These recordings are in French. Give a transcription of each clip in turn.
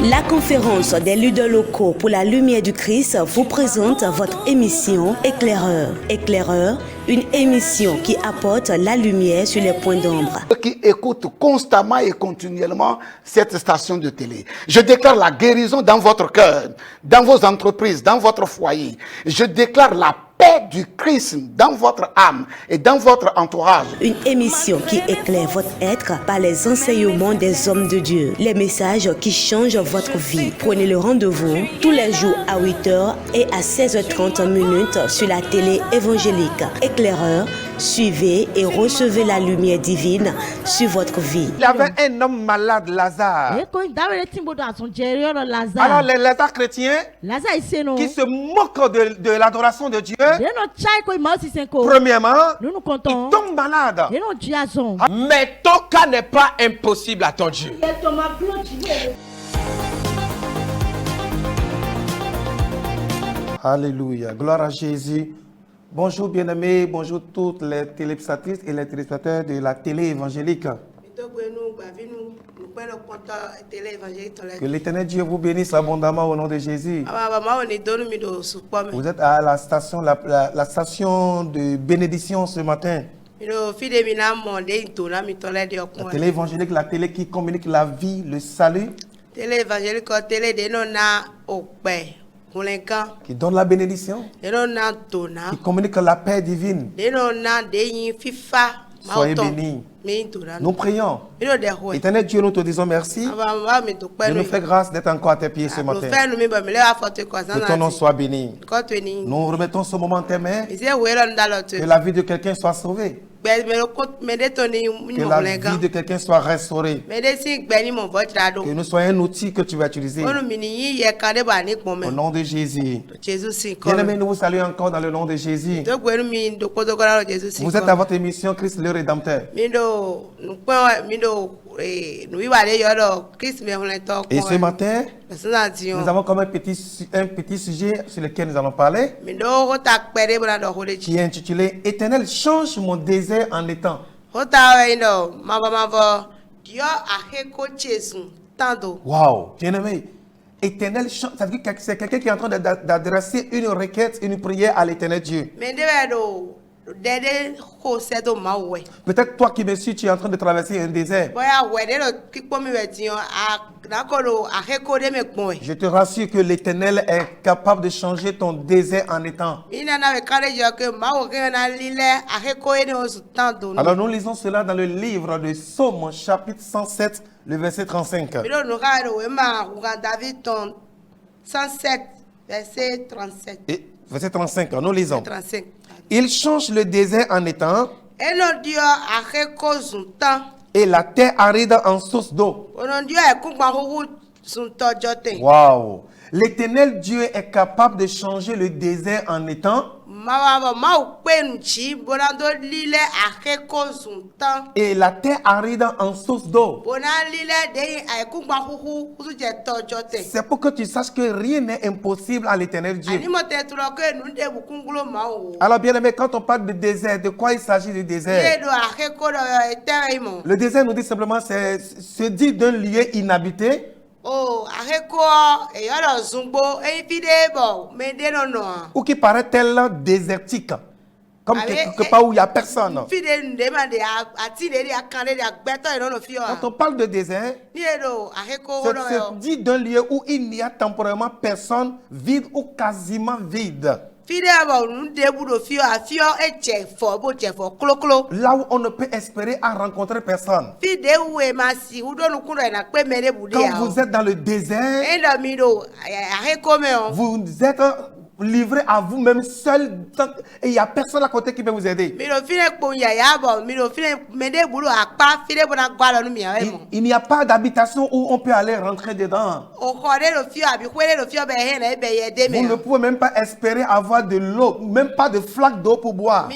La conférence des leaders locaux pour la lumière du Christ vous présente votre émission Éclaireur. Éclaireur, une émission qui apporte la lumière sur les points d'ombre. Qui écoutent constamment et continuellement cette station de télé. Je déclare la guérison dans votre cœur, dans vos entreprises, dans votre foyer. Je déclare la paix du Christ dans votre âme et dans votre entourage. Une émission qui éclaire votre être par les enseignements des hommes de Dieu. Les messages qui changent votre vie. Prenez le rendez-vous tous les jours à 8h et à 16h30 sur la télé évangélique. Éclaireur, suivez et recevez la lumière divine sur votre vie. Il y avait un homme malade, Lazare. Alors les Lazare chrétiens qui se moquent de l'adoration de Dieu, premièrement, ils tombent malades. Mais ton cas n'est pas impossible à ton Dieu. Alléluia, gloire à Jésus. Bonjour bien-aimés, bonjour toutes les téléspectatrices et les téléspectateurs de la télé évangélique. Que l'Éternel Dieu vous bénisse abondamment au nom de Jésus. Vous êtes à la station, la station de bénédiction ce matin. La télé évangélique, la télé qui communique la vie, le salut. Qui donne la bénédiction. Qui communique la paix divine. Soyez bénis. Nous prions. Éternel Dieu, nous te disons merci. De nous faire grâce d'être encore à tes pieds ce matin. Que ton nom soit béni. Nous remettons ce moment en tes mains. Que la vie de quelqu'un soit sauvée. Que la vie de quelqu'un soit restaurée. Que nous soyons un outil que tu vas utiliser. Au nom de Jésus. Bien-aimés, nous vous saluons encore dans le nom de Jésus. Vous êtes à votre émission Christ le Rédempteur. Et ce matin, nous avons comme un petit sujet sur lequel nous allons parler, qui est intitulé « Éternel, change mon désert en étang ». Wow, bien-aimé, Éternel, ça veut dire que c'est quelqu'un qui est en train d'adresser une requête, une prière à l'Éternel Dieu. Peut-être toi qui me suis, tu es en train de traverser un désert. Je te rassure que l'Éternel est capable de changer ton désert en étang. Alors nous lisons cela dans le livre de Psaume chapitre 107, le verset 35. 107, verset 37. Et verset 35, nous lisons. Il change le désert en étang et la terre aride en source d'eau. Wow! L'Éternel Dieu est capable de changer le désert en étang et la terre aride en source d'eau. C'est pour que tu saches que rien n'est impossible à l'Éternel Dieu. Alors bien aimé, quand on parle de désert, de quoi il s'agit du désert? Le désert nous dit simplement, c'est se dit d'un lieu inhabité. Ou qui paraît tel désertique, comme quelque part où il n'y a personne. Quand on parle de désert, c'est dit d'un lieu où il n'y a temporairement personne, vide ou quasiment vide. Là où on ne peut espérer à rencontrer personne. Quand vous êtes dans le désert, vous êtes livré à vous-même seul et il n'y a personne à côté qui peut vous aider. Il n'y a pas d'habitation où on peut aller rentrer dedans. Vous ne pouvez même pas espérer avoir de l'eau, même pas de flaque d'eau pour boire.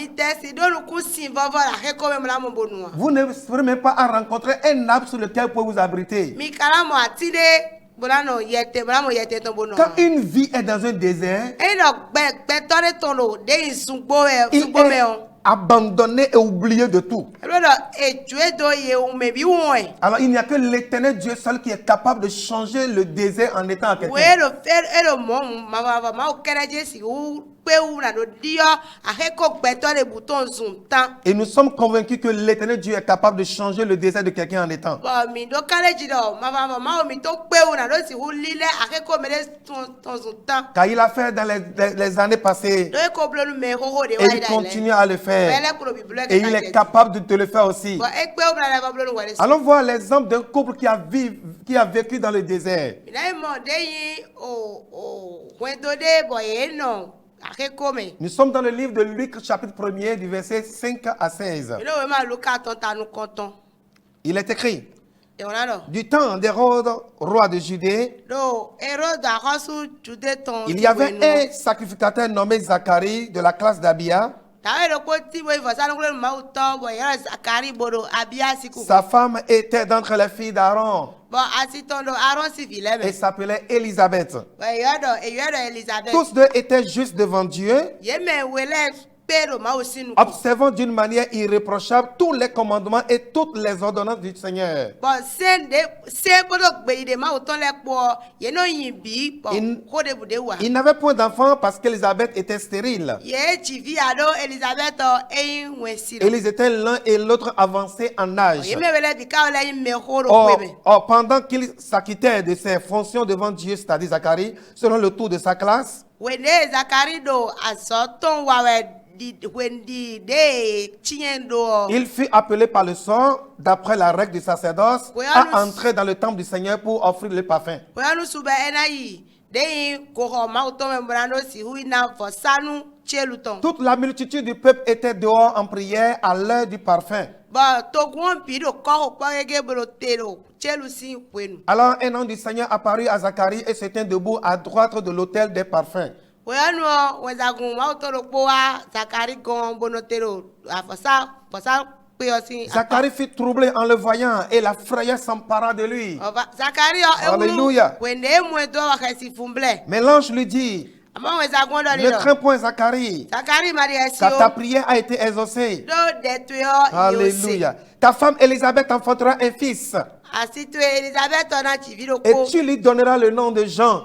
Vous ne pourrez même pas rencontrer un arbre sur lequel vous pouvez vous abriter. Quand une vie est dans un désert, il est abandonné et oublié de tout. Alors il n'y a que l'Éternel Dieu seul qui est capable de changer le désert en étant à quelqu'un. Et nous sommes convaincus que l'Éternel Dieu est capable de changer le désert de quelqu'un en étant. Car il a fait dans les années passées. Et il continue à le faire. Et il est capable de te le faire aussi. Allons voir l'exemple d'un couple qui a vécu dans le désert. Nous sommes dans le livre de Luc, chapitre 1er, du verset 5 à 16. Il est écrit: du temps d'Hérode, roi de Judée, il y avait un sacrificateur nommé Zacharie de la classe d'Abia. Sa femme était d'entre les filles d'Aaron et s'appelait Élisabeth. Tous deux étaient justes devant Dieu, observant d'une manière irréprochable tous les commandements et toutes les ordonnances du Seigneur. Il n'avait point d'enfants parce qu'Élisabeth était stérile. Et ils étaient l'un et l'autre avancés en âge. Or, pendant qu'il s'acquittait de ses fonctions devant Dieu, c'est-à-dire Zacharie, selon le tour de sa classe, il fut appelé par le sort, d'après la règle du sacerdoce, à entrer dans le temple du Seigneur pour offrir le parfum. Toute la multitude du peuple était dehors en prière à l'heure du parfum. Alors un ange du Seigneur apparut à Zacharie et se tint debout à droite de l'autel des parfums. Zacharie fut troublé en le voyant et la frayeur s'empara de lui. Alléluia. Mais l'ange lui dit: ne crains point, Zacharie, car ta prière a été exaucée. Alléluia. Ta femme Élisabeth enfantera un fils. Et tu lui donneras le nom de Jean.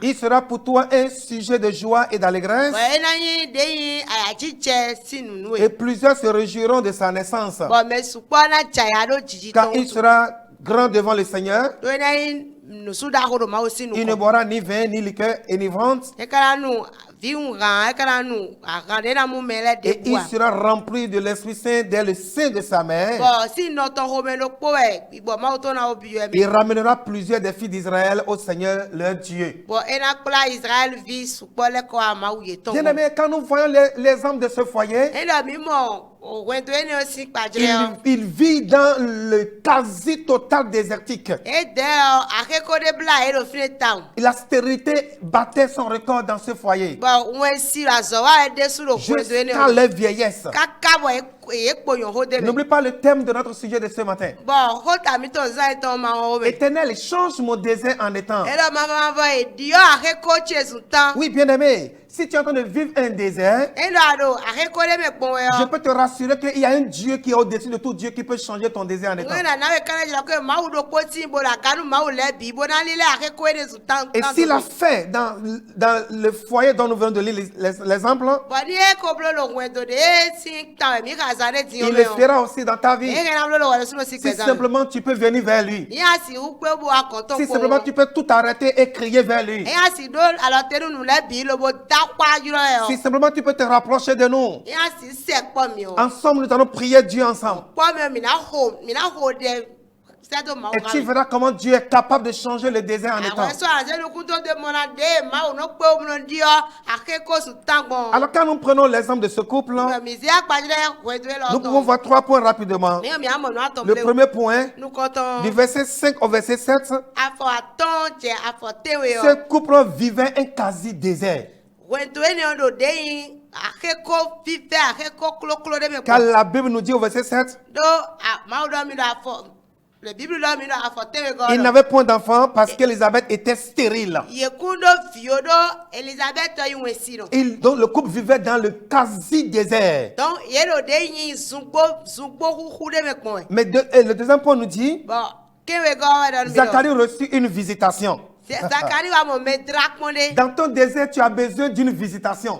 Il sera pour toi un sujet de joie et d'allégresse. Et plusieurs se réjouiront de sa naissance. Car il sera grand devant le Seigneur. Il ne boira ni vin, ni liqueur enivrante. Et il sera rempli de l'Esprit Saint dès le sein de sa mère. Il ramènera plusieurs des filles d'Israël au Seigneur leur Dieu. Bien-aimés, quand nous voyons les hommes de ce foyer, il vit dans le quasi total désertique. La stérilité battait son record dans ce foyer. Jusqu'à leur vieillesse. N'oublie pas le thème de notre sujet de ce matin. Éternel, change mon désert en étang. Oui, bien-aimé, si tu es en train de vivre un désert, je peux te rassurer qu'il y a un Dieu qui est au-dessus de tout Dieu qui peut changer ton désert en étang. Et s'il a fait dans le foyer dont nous venons de lire l'exemple, il le fera aussi dans ta vie. Si simplement tu peux venir vers lui. Si simplement tu peux tout arrêter et crier vers lui. Si simplement tu peux te rapprocher de nous. Ensemble, nous allons prier Dieu ensemble. Et tu verras comment Dieu est capable de changer le désert en étang. Alors quand nous prenons l'exemple de ce couple, nous pouvons voir 3 points rapidement. Le premier point, du verset 5 au verset 7, ce couple vivait un quasi-désert. Car la Bible nous dit au verset 7, Il n'avait point d'enfant parce qu'Élisabeth était stérile. Donc le couple vivait dans le quasi-désert. Mais le deuxième point nous dit, Zacharie reçut une visitation. Dans ton désert, tu as besoin d'une visitation.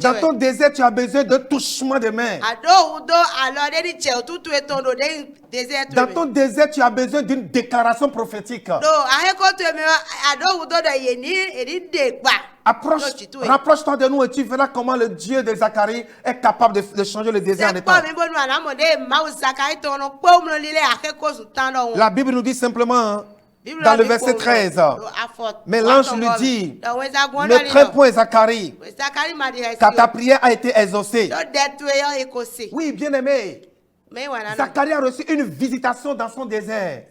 Dans ton désert, tu as besoin d'un touchement de main. Dans ton désert, tu as besoin d'une déclaration prophétique. Rapproche-toi de nous et tu verras comment le Dieu de Zacharie est capable de changer le désert en étant. La Bible nous dit simplement, dans le verset 13, mais l'ange lui dit, ne crains point Zacharie, car ta prière a été exaucée. Oui, bien aimé. Zacharie a reçu une visitation dans son désert.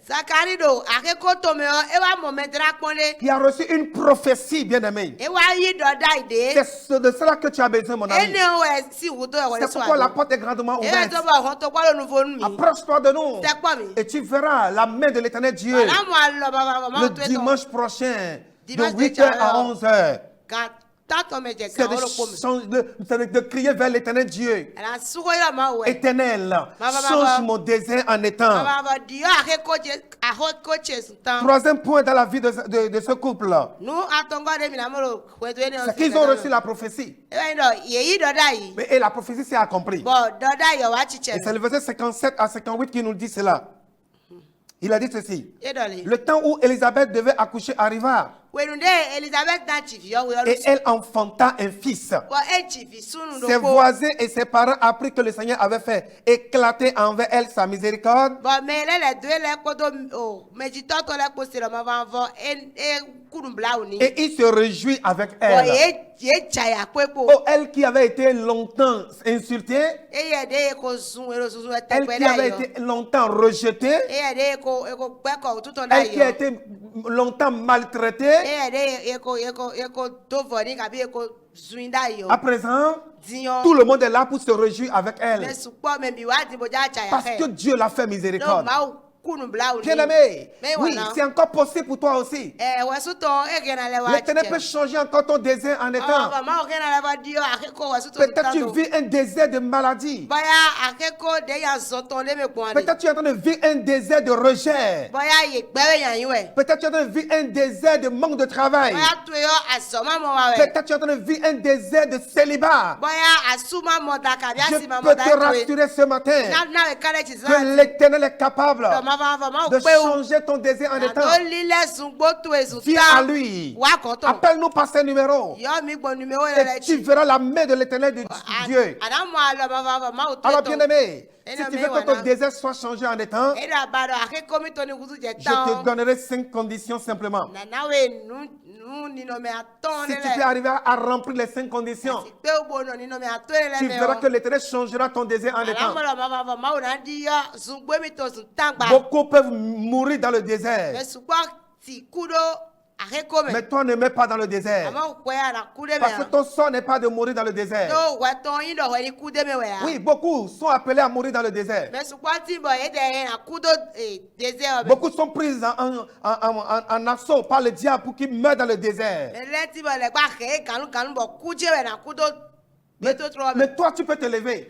Il a reçu une prophétie, bien aimé. C'est de cela que tu as besoin, mon ami. C'est pourquoi la porte est grandement ouverte. Approche-toi de nous et tu verras la main de l'Éternel Dieu le dimanche prochain de 8h à 11h. C'est de crier vers l'Éternel Dieu. Éternel, change mon désert en étang. Troisième point dans la vie de ce couple, c'est qu'ils ont reçu la prophétie. Et la prophétie s'est accomplie. Et c'est le verset 57 à 58 qui nous dit cela. Il a dit ceci. Le temps où Élisabeth devait accoucher arriva. Et elle enfanta un fils. Ses voisins et ses parents apprirent que le Seigneur avait fait éclater envers elle sa miséricorde. Et il se réjouit avec elle. Oh, elle qui avait été longtemps insultée, elle qui avait été longtemps rejetée, elle qui a été longtemps maltraitée, à présent, tout le monde est là pour se réjouir avec elle. Parce que Dieu l'a fait miséricorde. Bien aimé, oui, c'est encore possible pour toi aussi. L'Éternel peut changer encore ton désert en étant. Peut-être tu vis un désert de maladie. Peut-être tu es en train de vivre un désert de rejet. Peut-être tu es en train de vivre un désert de manque de travail. Peut-être tu es en train de vivre un désert de célibat. Je peux te rassurer ce matin que l'Éternel est capable de changer ton désir en étant. Viens à lui. Appelle-nous par ce numéro. Et tu verras la main de l'Éternel de Dieu. Alors bien aimé, si tu veux que ton désir soit changé en étant, je te donnerai 5 conditions simplement. Si tu peux arriver à remplir les 5 conditions, tu verras que l'Éternel changera ton désir en étant. Beaucoup peuvent mourir dans le désert. Mais toi ne mets pas dans le désert. Parce que ton sort n'est pas de mourir dans le désert. Oui, beaucoup sont appelés à mourir dans le désert. Beaucoup sont pris en assaut par le diable pour qu'ils meurent dans le désert. Mais toi, tu peux te lever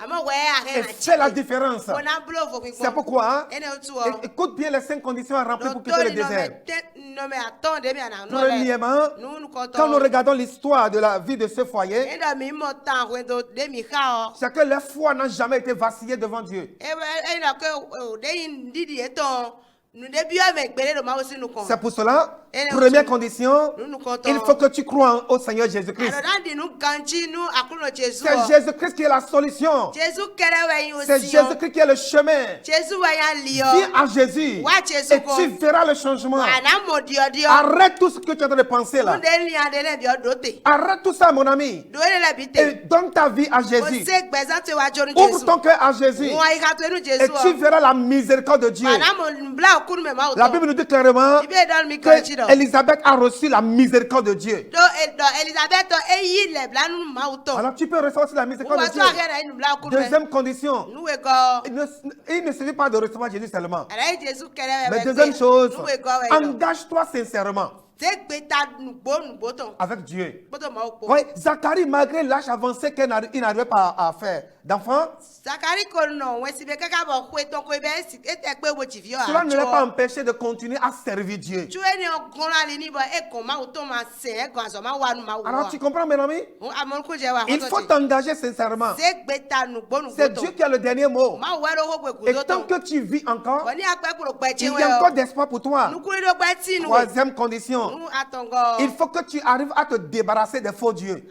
et faire la différence. C'est pourquoi, écoute bien les 5 conditions à remplir pour quitter le désert. Premièrement, quand nous regardons l'histoire de la vie de ce foyer, c'est que leur foi n'a jamais été vacillée devant Dieu. C'est pour cela, première condition, il faut que tu crois au Seigneur Jésus-Christ. C'est Jésus-Christ qui est la solution. C'est Jésus-Christ qui est le chemin. Viens à Jésus et tu verras le changement. Arrête tout ce que tu es en train de penser là. Arrête tout ça, mon ami. Et donne ta vie à Jésus. Ouvre ton cœur à Jésus et tu verras la miséricorde de Dieu. La Bible nous dit clairement que Élisabeth a reçu la miséricorde de Dieu. Alors tu peux recevoir la miséricorde de Dieu. Deuxième condition, il ne suffit pas de recevoir Jésus seulement. Mais deuxième chose, engage-toi sincèrement avec Dieu. Oui, Zacharie, malgré l'âge avancé qu'il n'arrivait pas à faire d'enfant, cela ne l'a pas empêché de continuer à servir Dieu. Alors tu comprends, mes amis? Il faut t'engager sincèrement. C'est Dieu qui a le dernier mot. Et tant que tu vis encore, il y a encore d'espoir pour toi. Troisième condition, il faut que tu arrives à te débarrasser des faux dieux.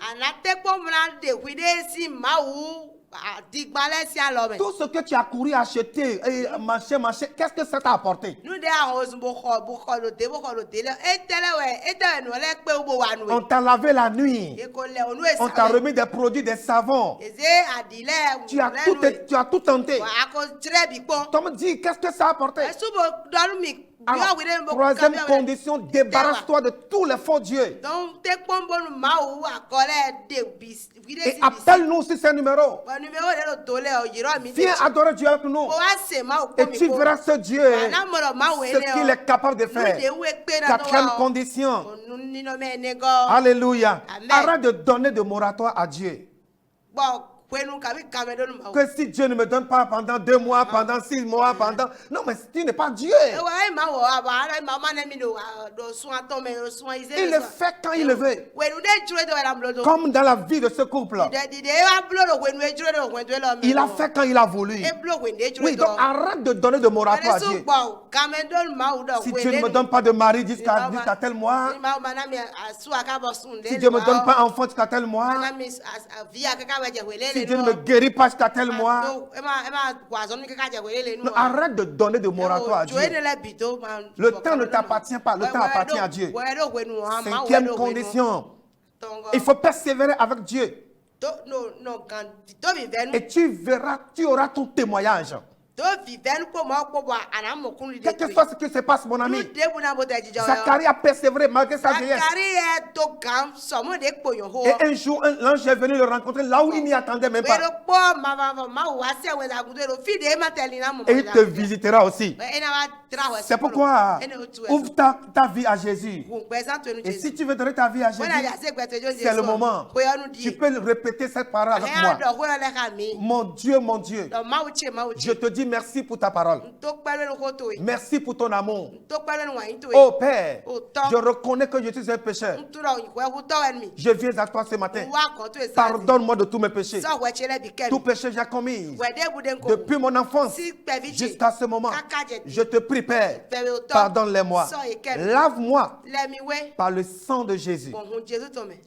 Tout ce que tu as couru acheter, marcher, qu'est-ce que ça t'a apporté? On t'a lavé la nuit. On t'a remis des produits, des savons. Tu as tout tenté. Tu me dis, qu'est-ce que ça a apporté? Alors, troisième condition, débarrasse-toi de tous les faux dieux. Et appelle-nous sur ce numéro. Viens adorer Dieu avec nous. Et tu verras ce Dieu, ce qu'il est capable de faire. Quatrième condition. Alléluia. Arrête de donner de moratoire à Dieu. Que si Dieu ne me donne pas pendant 2 mois, pendant 6 mois, pendant... Non, mais tu n'es pas Dieu. Il le fait quand il le veut. Comme dans la vie de ce couple. Il a fait quand il a voulu. Oui, donc arrête de donner de moratoire à Dieu. Si Dieu ne me donne pas de mari jusqu'à tel mois, si Dieu ne me donne pas enfant jusqu'à tel mois, si Dieu ne me guérit pas jusqu'à tel mois, non, arrête de donner de moratoire à Dieu. Le temps ne t'appartient pas, le temps appartient à Dieu. Cinquième condition, il faut persévérer avec Dieu. Et tu verras, tu auras ton témoignage. Quel que soit ce qui se passe, mon ami, Zacharie a persévéré malgré sa vieillesse. Et un jour, l'ange est venu le rencontrer là où il n'y attendait même pas. Et il te visitera aussi. C'est pourquoi ouvre ta vie à Jésus. Et si tu veux donner ta vie à Jésus, c'est le moment. Tu peux répéter cette parole avec moi. Mon Dieu, je te dis merci pour ta parole. Merci pour ton amour. Oh Père, je reconnais que je suis un pécheur. Je viens à toi ce matin. Pardonne-moi de tous mes péchés. Tout péché que j'ai commis depuis mon enfance jusqu'à ce moment. Je te prie, Père, pardonne-les-moi. Lave-moi par le sang de Jésus.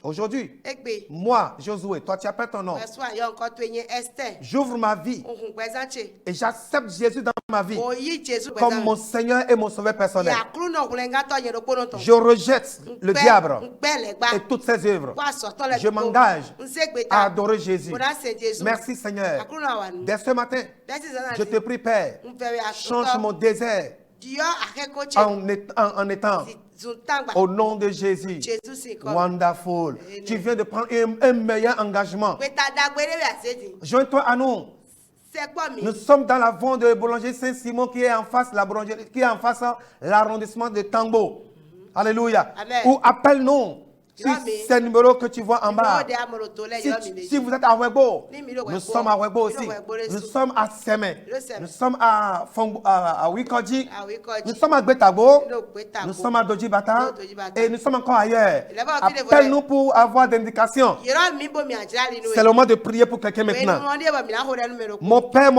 Aujourd'hui, moi, Josué, toi tu appelles ton nom. J'ouvre ma vie et j'accepte Jésus dans ma vie comme mon Seigneur et mon Sauveur personnel. Je rejette le diable et toutes ses œuvres. Je m'engage à adorer Jésus. Merci Seigneur. Dès ce matin, je te prie Père, change mon désert en étant au nom de Jésus. Wonderful. Tu viens de prendre un meilleur engagement. Joins-toi à nous. Nous sommes dans la vente de boulangerie Saint-Simon qui est en face l'arrondissement de Tambo. Alléluia. Ou appelle-nous sur ces numéros que tu vois en bas. Si vous êtes à Webo, nous sommes à Webo aussi. Nous sommes à Semé. Nous sommes à Wikoji. Nous sommes à Gbetabo. Nous sommes à Dojibata. Et nous sommes encore ailleurs. Appelle-nous pour avoir des indications. C'est le moment de prier pour quelqu'un maintenant. Mon Père,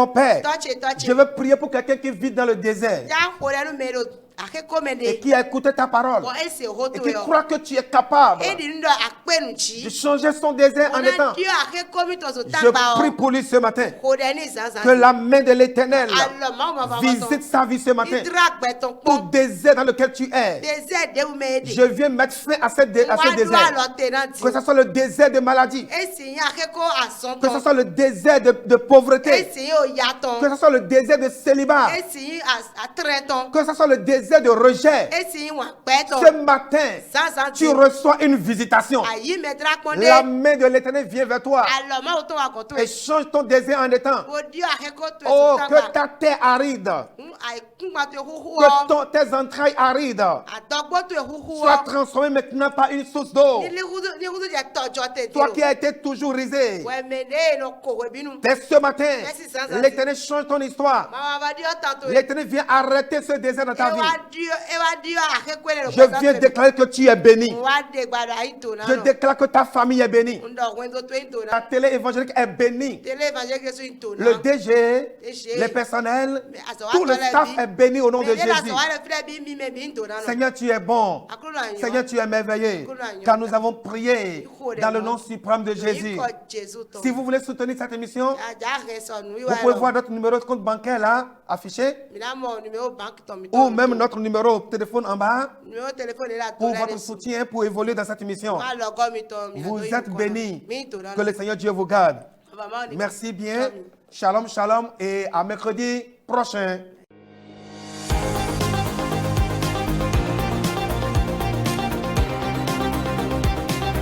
je veux prier pour quelqu'un qui vit dans le désert. et qui a écouté ta parole et qui croit que tu es capable de changer son désert en étant. Je prie pour lui ce matin que la main de l'Éternel visite sa vie ce matin. Tout désert dans lequel tu es, je viens mettre fin à ce désert. Que ce soit le désert de maladie, que ce soit le désert de pauvreté, que ce soit le désert de célibat, que ce soit le désert de rejet. Ce matin, tu reçois une visitation. La main de l'Éternel vient vers toi et change ton désert en étant. Oh, que ta terre aride, que tes entrailles arides soient transformées maintenant par une source d'eau. Toi qui as été toujours risé, dès ce matin, l'Éternel change ton histoire. L'Éternel vient arrêter ce désert dans ta vie. Je viens déclarer que tu es béni. Je déclare que ta famille est bénie. La télé évangélique est bénie. Le DG, les personnels, tout le staff est béni au nom de Jésus. Seigneur, tu es bon. Seigneur, tu es merveilleux. Car nous avons prié dans le nom suprême de Jésus. Si vous voulez soutenir cette émission, vous pouvez voir notre numéro de compte bancaire là, affiché. Ou même notre numéro de téléphone en bas pour votre soutien, pour évoluer dans cette émission. Vous êtes bénis. Que le Seigneur Dieu vous garde. Merci bien. Shalom, shalom et à mercredi prochain.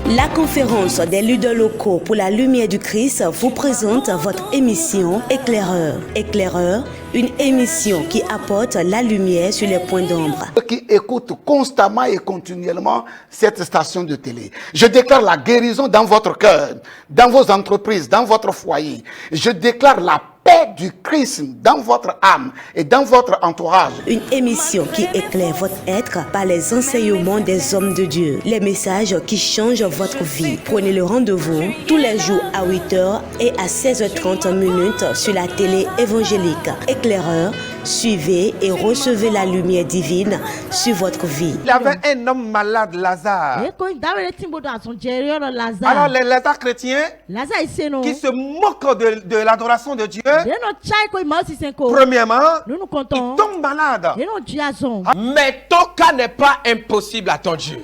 La conférence des leaders locaux pour la lumière du Christ vous présente votre émission Éclaireur. Éclaireur, une émission qui apporte la lumière sur les points d'ombre. Qui écoutent constamment et continuellement cette station de télé. Je déclare la guérison dans votre cœur, dans vos entreprises, dans votre foyer. Je déclare la paix du Christ dans votre âme et dans votre entourage. Une émission qui éclaire votre être par les enseignements des hommes de Dieu. Les messages qui changent votre vie. Prenez le rendez-vous tous les jours à 8h et à 16h30 sur la télé évangélique. Éclaireur, suivez et recevez la lumière divine sur votre vie. Il y avait un homme malade, Lazare. Alors les Lazare chrétiens qui se moquent de l'adoration de Dieu, premièrement, ils tombent malades. Mais ton cas n'est pas impossible à ton Dieu.